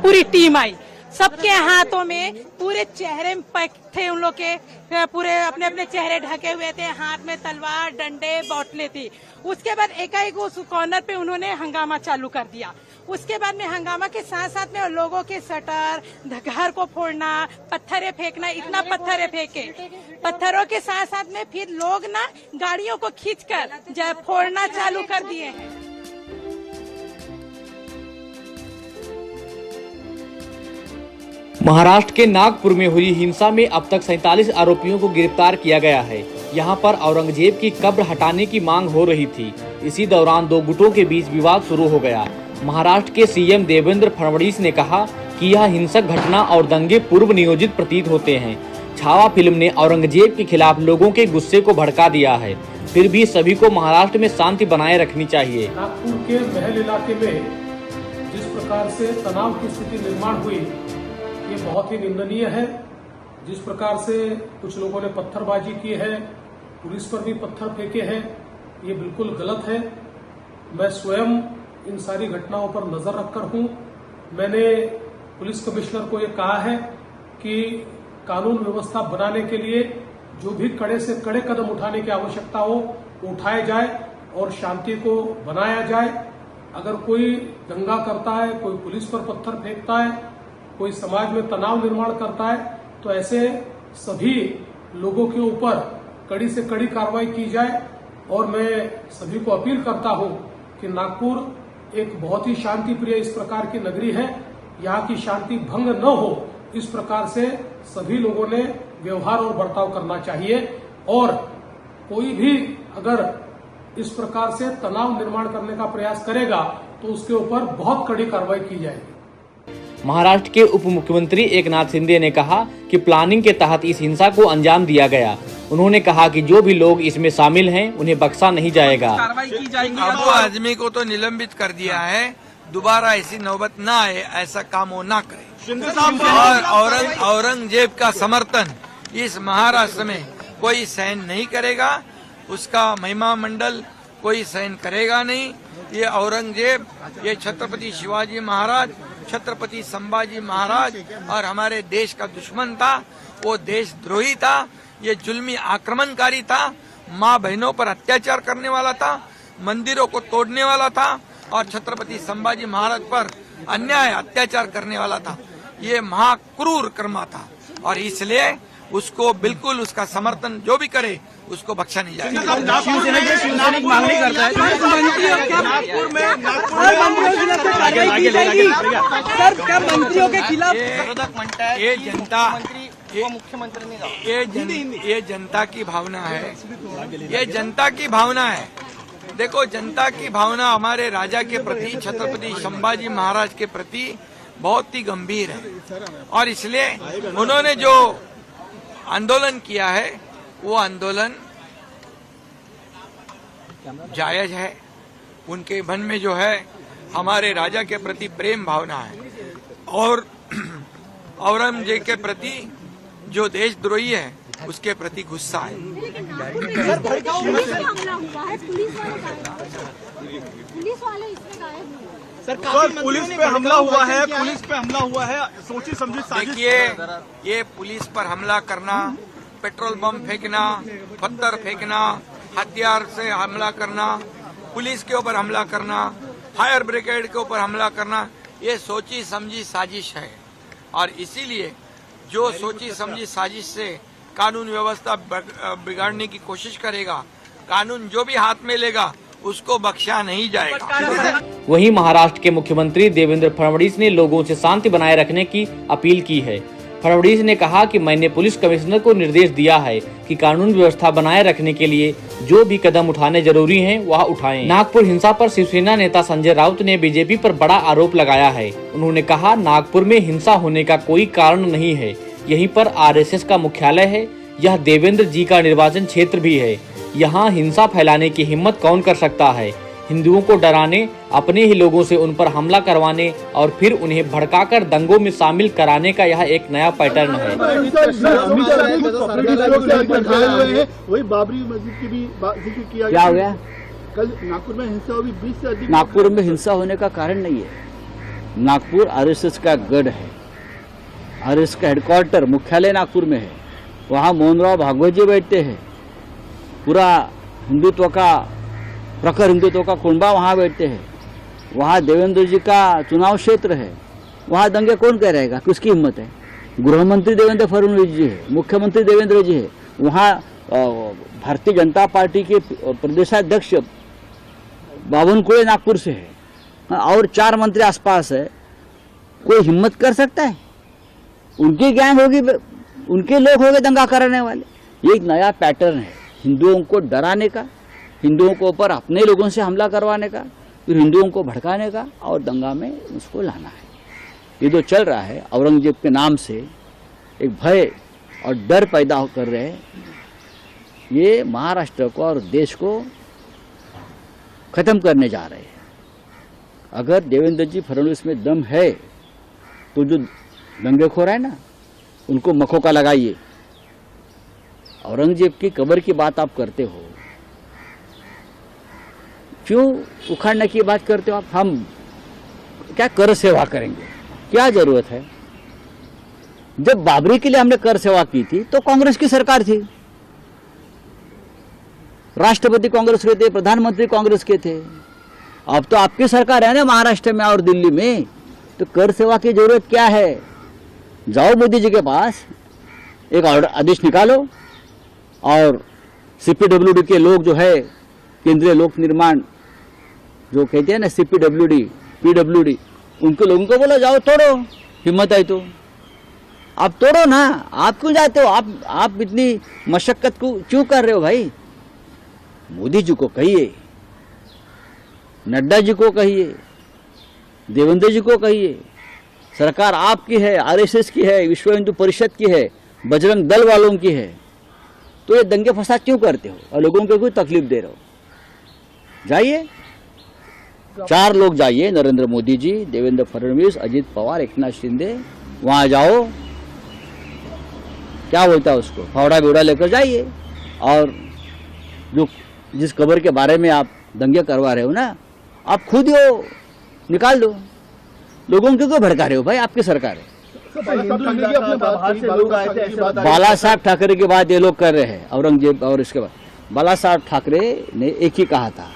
पूरी टीम आई, सबके हाथों में पूरे चेहरे पैक थे, उन लोग के पूरे अपने अपने चेहरे ढके हुए थे, हाथ में तलवार डंडे बोतलें थी। उसके बाद एकाएक उस कॉर्नर पे उन्होंने हंगामा चालू कर दिया। उसके बाद में हंगामा के साथ साथ में लोगों के शटर, घर को फोड़ना, पत्थरें फेंकना, इतना पत्थरें फेंके। पत्थरों के साथ साथ में फिर लोग ना गाड़ियों को खींचकर फोड़ना चालू कर दिए हैं। महाराष्ट्र के नागपुर में हुई हिंसा में अब तक 47 आरोपियों को गिरफ्तार किया गया है। यहाँ पर औरंगजेब की कब्र हटाने की मांग हो रही थी। इसी दौरान दो गुटों के बीच विवाद शुरू हो गया। महाराष्ट्र के सीएम देवेंद्र फडणवीस ने कहा कि यह हिंसक घटना और दंगे पूर्व नियोजित प्रतीत होते हैं। छावा फिल्म ने औरंगजेब के खिलाफ लोगों के गुस्से को भड़का दिया है। फिर भी सभी को महाराष्ट्र में शांति बनाए रखनी चाहिए। नागपुर के महल इलाके में जिस प्रकार से तनाव की स्थिति निर्माण हुई, ये बहुत ही निंदनीय है। जिस प्रकार से कुछ लोगों ने पत्थरबाजी की है, पुलिस पर भी पत्थर फेंके हैं, ये बिल्कुल गलत है। मैं स्वयं इन सारी घटनाओं पर नजर रखकर हूं। मैंने पुलिस कमिश्नर को ये कहा है कि कानून व्यवस्था बनाने के लिए जो भी कड़े से कड़े कदम उठाने की आवश्यकता हो वो उठाए जाए और शांति को बनाया जाए। अगर कोई दंगा करता है, कोई पुलिस पर पत्थर फेंकता है, कोई समाज में तनाव निर्माण करता है, तो ऐसे सभी लोगों के ऊपर कड़ी से कड़ी कार्रवाई की जाए। और मैं सभी को अपील करता हूं कि नागपुर एक बहुत ही शांति प्रिय इस प्रकार की नगरी है। यहाँ की शांति भंग न हो, इस प्रकार से सभी लोगों ने व्यवहार और बर्ताव करना चाहिए। और कोई भी अगर इस प्रकार से तनाव निर्माण करने का प्रयास करेगा तो उसके ऊपर बहुत कड़ी कार्रवाई की जाएगी। महाराष्ट्र के उप मुख्यमंत्री एकनाथ शिंदे ने कहा कि प्लानिंग के तहत इस हिंसा को अंजाम दिया गया। उन्होंने कहा कि जो भी लोग इसमें शामिल हैं उन्हें बख्शा नहीं जाएगा। कार्रवाई की जाएगी। अब आदमी को तो निलंबित कर दिया है, दोबारा ऐसी नौबत ना आए, ऐसा काम वो ना करे। और औरंगजेब का समर्थन इस महाराष्ट्र में कोई सहन नहीं करेगा, उसका महिमा मंडल कोई सहन करेगा नहीं। ये औरंगजेब, ये छत्रपति शिवाजी महाराज, छत्रपति संभाजी महाराज और हमारे देश का दुश्मन था, वो देशद्रोही था, ये जुल्मी आक्रमणकारी था, माँ बहनों पर अत्याचार करने वाला था, मंदिरों को तोड़ने वाला था और छत्रपति संभाजी महाराज पर अन्याय अत्याचार करने वाला था। ये महाक्रूर कर्मा था और इसलिए उसको बिल्कुल उसका समर्थन जो भी करे उसको बख्शा नहीं जाएगा। शिवसेना की मांग नहीं करता है। सर, क्या मंत्रियों के खिलाफ ये जनता, ये जनता की भावना है, ये जनता की भावना है। देखो, जनता की भावना हमारे राजा के प्रति, छत्रपति संभाजी महाराज के प्रति बहुत ही गंभीर है और इसलिए उन्होंने जो आंदोलन किया है वो आंदोलन जायज है। उनके मन में जो है हमारे राजा के प्रति प्रेम भावना है और औरंगजेब के प्रति जो देशद्रोही है उसके प्रति गुस्सा है। सर, पुलिस पे हमला हुआ है, पुलिस पे हमला हुआ है, सोची समझी साजिश। देखिए, ये पुलिस पर हमला करना, पेट्रोल बम फेंकना, पत्थर फेंकना, हथियार से हमला करना, पुलिस के ऊपर हमला करना, फायर ब्रिगेड के ऊपर हमला करना, ये सोची समझी साजिश है। और इसीलिए जो सोची समझी साजिश से कानून व्यवस्था बिगाड़ने की कोशिश करेगा, कानून जो भी हाथ में लेगा उसको बख्शा नहीं जाएगा। वहीं महाराष्ट्र के मुख्यमंत्री देवेंद्र फडणवीस ने लोगों से शांति बनाए रखने की अपील की है। फडणवीस ने कहा कि मैंने पुलिस कमिश्नर को निर्देश दिया है कि कानून व्यवस्था बनाए रखने के लिए जो भी कदम उठाने जरूरी हैं वह उठाएं। नागपुर हिंसा पर शिवसेना नेता संजय राउत ने बीजेपी पर बड़ा आरोप लगाया है। उन्होंने कहा, नागपुर में हिंसा होने का कोई कारण नहीं है, यहीं पर आरएसएस का मुख्यालय है, यह देवेंद्र जी का निर्वाचन क्षेत्र भी है। यहाँ हिंसा फैलाने की हिम्मत कौन कर सकता है? हिंदुओं को डराने, अपने ही लोगों से उन पर हमला करवाने और फिर उन्हें भड़काकर दंगों में शामिल कराने का यह एक नया पैटर्न है। वही बाबरी मस्जिद की भी जिक्र किया क्या हो गया? कल नागपुर में हिंसा हुई, 20 से अधिक। नागपुर में हिंसा होने का कारण नहीं है, नागपुर आरएसएस का गढ़ है। आरएसएस का हेडक्वार्टर मुख्यालय नागपुर में है। वहाँ मोहनराव भागवत जी बैठते हैं। पूरा हिंदुत्व का प्रखर हिंदुत्व का कुंबा वहाँ बैठते हैं। वहाँ देवेंद्र जी का चुनाव क्षेत्र है। वहाँ दंगे कौन कह रहेगा कि उसकी हिम्मत है? गृह मंत्री देवेंद्र फडणवीस जी है, मुख्यमंत्री देवेंद्र जी है। वहाँ भारतीय जनता पार्टी के प्रदेशाध्यक्ष बावनकुळे नागपुर से है और 4 मंत्री आसपास है। कोई हिम्मत कर सकता है? उनकी गैंग होगी, उनके लोग होंगे दंगा कराने वाले। ये एक नया पैटर्न है हिंदुओं को डराने का, हिंदुओं के ऊपर अपने लोगों से हमला करवाने का, फिर हिंदुओं को भड़काने का और दंगा में उसको लाना है। ये जो चल रहा है औरंगजेब के नाम से एक भय और डर पैदा कर रहे हैं, ये महाराष्ट्र को और देश को खत्म करने जा रहे हैं। अगर देवेंद्र जी फडणवीस में दम है तो जो दंगेखोर है ना, उनको मखौका लगाइए। औरंगजेब की कब्र की बात आप करते हो, क्यों उखाड़ने की बात करते हो आप? हम क्या कर सेवा करेंगे? क्या जरूरत है? जब बाबरी के लिए हमने कर सेवा की थी तो कांग्रेस की सरकार थी, राष्ट्रपति कांग्रेस के थे, प्रधानमंत्री कांग्रेस के थे। अब तो आपकी सरकार है ना महाराष्ट्र में और दिल्ली में, तो कर सेवा की जरूरत क्या है? जाओ मोदी जी के पास, एक आदेश निकालो और सीपीडब्ल्यूडी के लोग जो है, केंद्रीय लोक निर्माण जो कहते हैं ना, सीपीडब्ल्यूडी पीडब्ल्यूडी, उनके लोगों को बोलो जाओ तोड़ो, हिम्मत है तो आप तोड़ो ना। आप क्यों जाते हो? आप इतनी मशक्कत को क्यों कर रहे हो भाई? मोदी जी को कहिए, नड्डा जी को कहिए, देवेंद्र जी को कहिए, सरकार आपकी है, आरएसएस की है, विश्व हिंदू परिषद की है, बजरंग दल वालों की है, तो ये दंगे फसाद क्यों करते हो और लोगों को कोई तकलीफ दे रहे हो? जाइए, 4 लोग जाइए, नरेंद्र मोदी जी, देवेंद्र फडणवीस, अजित पवार, एकनाथ शिंदे, वहां जाओ, क्या बोलता है उसको, फावड़ा बिवड़ा लेकर जाइए और जो जिस कब्र के बारे में आप दंगे करवा रहे हो ना, आप खुद ही हो, निकाल दो। लोगों को क्यों भड़का रहे हो भाई? आपकी सरकार है। बाला साहब ठाकरे की बात ये लोग कर रहे हैं, औरंगजेब और इसके बाद बाला साहब ठाकरे ने एक ही कहा था,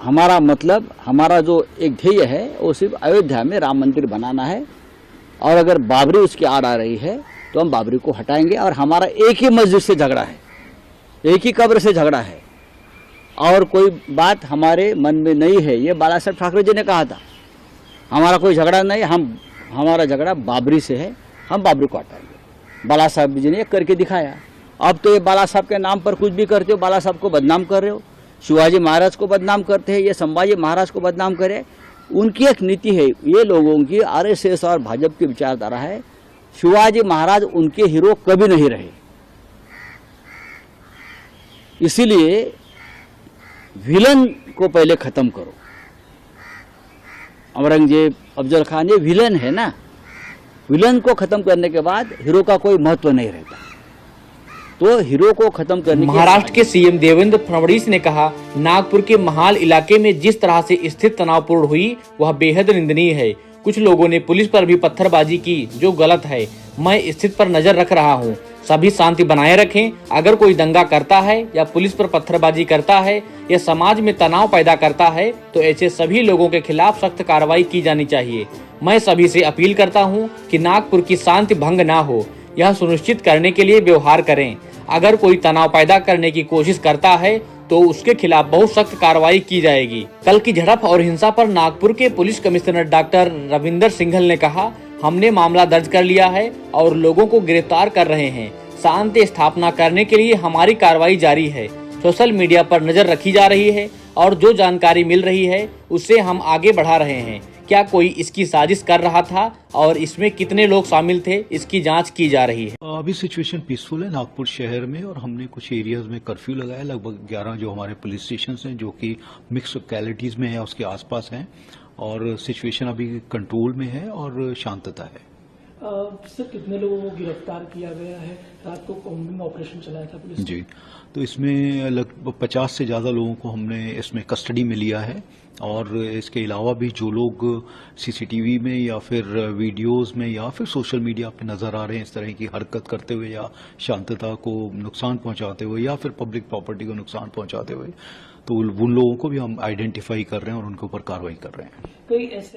हमारा मतलब, हमारा जो एक ध्येय है वो सिर्फ अयोध्या में राम मंदिर बनाना है और अगर बाबरी उसकी आड़ आ रही है तो हम बाबरी को हटाएंगे। और हमारा एक ही मस्जिद से झगड़ा है, एक ही कब्र से झगड़ा है और कोई बात हमारे मन में नहीं है। ये बाला साहब ठाकरे जी ने कहा था, हमारा कोई झगड़ा नहीं, हमारा झगड़ा बाबरी से है, हम बाबरी को हटाएंगे। बाला साहब जी ने करके दिखाया। अब तो ये बाला साहब के नाम पर कुछ भी करते हो, बाला साहब को बदनाम कर रहे हो, शिवाजी महाराज को बदनाम करते हैं, ये संभाजी महाराज को बदनाम करे। उनकी एक नीति है, ये लोगों की आरएसएस और भाजपा की विचारधारा है, शिवाजी महाराज उनके हीरो कभी नहीं रहे। इसीलिए विलन को पहले खत्म करो। औरंगजेब, अफजल खान, ये विलन है ना, विलन को खत्म करने के बाद हीरो का कोई महत्व नहीं रहता। तो हीरो को खत्म करने महाराष्ट्र के सीएम देवेंद्र फडणवीस ने कहा, नागपुर के महाल इलाके में जिस तरह से स्थिति तनावपूर्ण हुई वह बेहद निंदनीय है। कुछ लोगों ने पुलिस पर भी पत्थरबाजी की जो गलत है। मैं स्थिति पर नजर रख रहा हूं, सभी शांति बनाए रखें। अगर कोई दंगा करता है या पुलिस पर पत्थरबाजी करता है या समाज में तनाव पैदा करता है तो ऐसे सभी लोगों के खिलाफ सख्त कार्रवाई की जानी चाहिए। मैं सभी से अपील करता हूं कि नागपुर की शांति भंग ना हो, यह सुनिश्चित करने के लिए व्यवहार करें। अगर कोई तनाव पैदा करने की कोशिश करता है तो उसके खिलाफ बहुत सख्त कार्रवाई की जाएगी। कल की झड़प और हिंसा पर नागपुर के police commissioner doctor Ravinder Singhal ने कहा, हमने मामला दर्ज कर लिया है और लोगों को गिरफ्तार कर रहे हैं। शांति स्थापना करने के लिए हमारी कार्रवाई जारी है। सोशल मीडिया पर नजर रखी जा रही है और जो जानकारी मिल रही है उससे हम आगे बढ़ा रहे हैं। क्या कोई इसकी साजिश कर रहा था और इसमें कितने लोग शामिल थे, इसकी जांच की जा रही है। अभी सिचुएशन पीसफुल है नागपुर शहर में और हमने कुछ एरियाज में कर्फ्यू लगाया। लगभग 11 जो हमारे पुलिस स्टेशन हैं जो कि मिक्स लोकेलिटीज में है उसके आसपास हैं और सिचुएशन अभी कंट्रोल में है और शांतता है। सर कितने लोगों को गिरफ्तार किया गया है? रात को कॉम्बिंग ऑपरेशन चलाया था पुलिस ने। जी, तो इसमें लगभग 50 से ज़्यादा लोगों को हमने इसमें कस्टडी में लिया है और इसके अलावा भी जो लोग सीसीटीवी में या फिर वीडियोस में या फिर सोशल मीडिया पे नजर आ रहे हैं इस तरह की हरकत करते हुए या शांतता को नुकसान पहुंचाते हुए या फिर पब्लिक प्रॉपर्टी को नुकसान पहुंचाते हुए, तो उन लोगों को भी हम आइडेंटिफाई कर रहे हैं और उनके ऊपर कार्रवाई कर रहे हैं। कई ऐसे